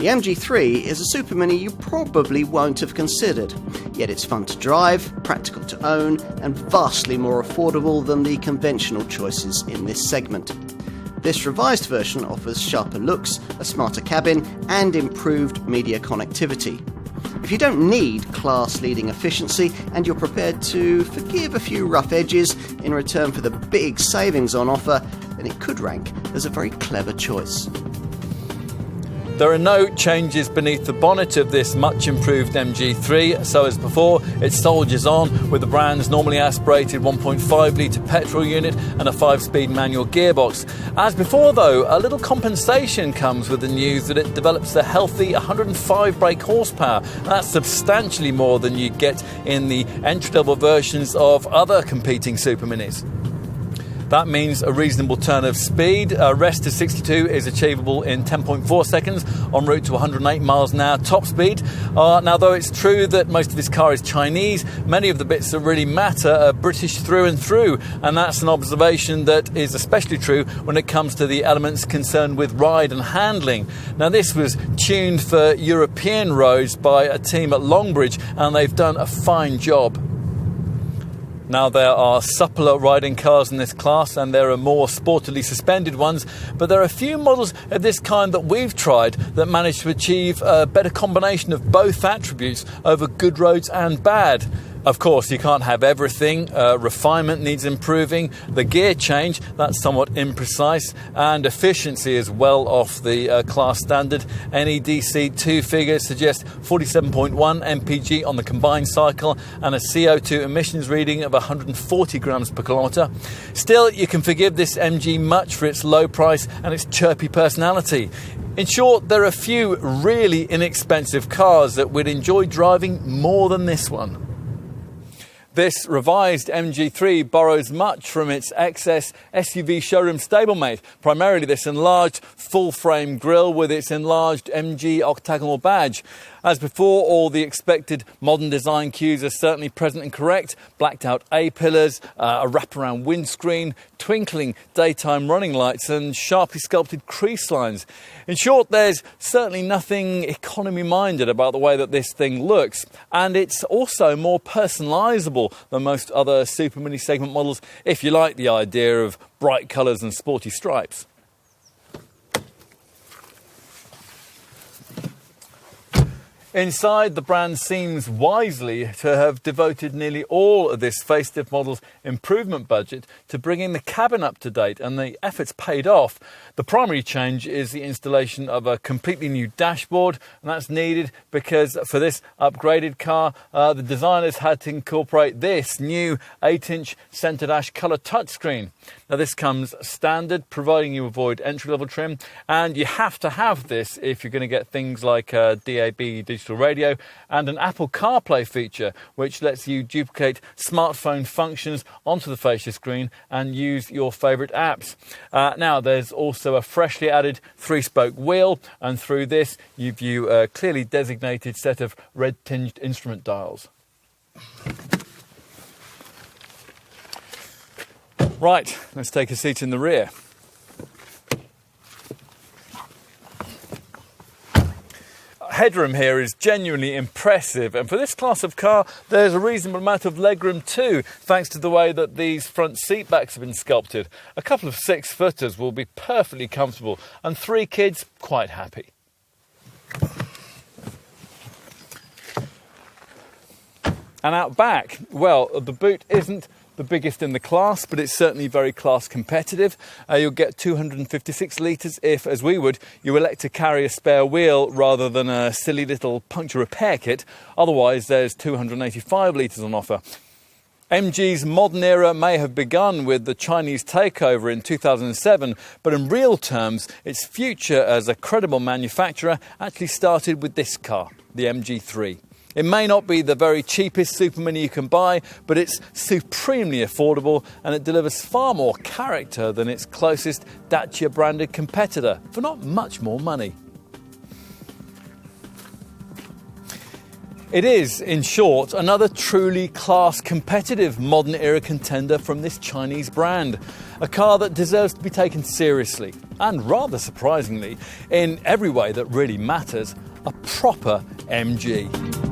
The MG3 is a Super Mini you probably won't have considered, yet it's fun to drive, practical to own, and vastly more affordable than the conventional choices in this segment. This revised version offers sharper looks, a smarter cabin, and improved media connectivity. If you don't need class-leading efficiency and you're prepared to forgive a few rough edges in return for the big savings on offer, then it could rank as a very clever choice. There are no changes beneath the bonnet of this much improved MG3, so as before, it soldiers on with the brand's normally aspirated 1.5 litre petrol unit and a 5-speed manual gearbox. As before though, a little compensation comes with the news that it develops a healthy 105 brake horsepower. That's substantially more than you get in the entry-level versions of other competing Super Minis. That means a reasonable turn of speed. Rest to 62 is achievable in 10.4 seconds en route to 108 miles an hour top speed. Now, though it's true that most of this car is Chinese, many of the bits that really matter are British through and through, and that's an observation that is especially true when it comes to the elements concerned with ride and handling. Now, this was tuned for European roads by a team at Longbridge, and they've done a fine job. Now, there are suppler riding cars in this class and there are more sportily suspended ones, but there are a few models of this kind that we've tried that manage to achieve a better combination of both attributes over good roads and bad. Of course, you can't have everything. Refinement needs improving. The gear change, that's somewhat imprecise. And efficiency is well off the class standard. NEDC 2 figures suggest 47.1 mpg on the combined cycle and a CO2 emissions reading of 140 grams per kilometre. Still, you can forgive this MG much for its low price and its chirpy personality. In short, there are a few really inexpensive cars that we'd enjoy driving more than this one. This revised MG3 borrows much from its XS SUV showroom stablemate, primarily this enlarged full-frame grille with its enlarged MG octagonal badge. As before, all the expected modern design cues are certainly present and correct. Blacked out A-pillars, a wraparound windscreen, twinkling daytime running lights and sharply sculpted crease lines. In short, there's certainly nothing economy-minded about the way that this thing looks. And it's also more personalisable than most other Super Mini segment models, if you like the idea of bright colours and sporty stripes. Inside, the brand seems wisely to have devoted nearly all of this facelift model's improvement budget to bringing the cabin up to date, and the effort's paid off. The primary change is the installation of a completely new dashboard, and that's needed because for this upgraded car, the designers had to incorporate this new 8-inch centre dash colour touchscreen. Now, this comes standard, providing you avoid entry-level trim, and you have to have this if you're going to get things like DAB digital radio and an Apple CarPlay feature, which lets you duplicate smartphone functions onto the fascia screen and use your favourite apps. Now, there's also a freshly added 3-spoke wheel, and through this you view a clearly designated set of red-tinged instrument dials. Right, let's take a seat in the rear. Headroom here is genuinely impressive, and for this class of car there's a reasonable amount of legroom too, thanks to the way that these front seat backs have been sculpted. A couple of 6-footers will be perfectly comfortable, and 3 kids quite happy. And out back, well, the boot isn't the biggest in the class, but it's certainly very class competitive. You'll get 256 litres if, as we would, you elect to carry a spare wheel rather than a silly little puncture repair kit. Otherwise, there's 285 litres on offer. MG's modern era may have begun with the Chinese takeover in 2007, but in real terms, its future as a credible manufacturer actually started with this car, the MG3. It may not be the very cheapest Super Mini you can buy, but it's supremely affordable and it delivers far more character than its closest Dacia-branded competitor for not much more money. It is, in short, another truly class-competitive modern-era contender from this Chinese brand. A car that deserves to be taken seriously, and rather surprisingly, in every way that really matters, a proper MG.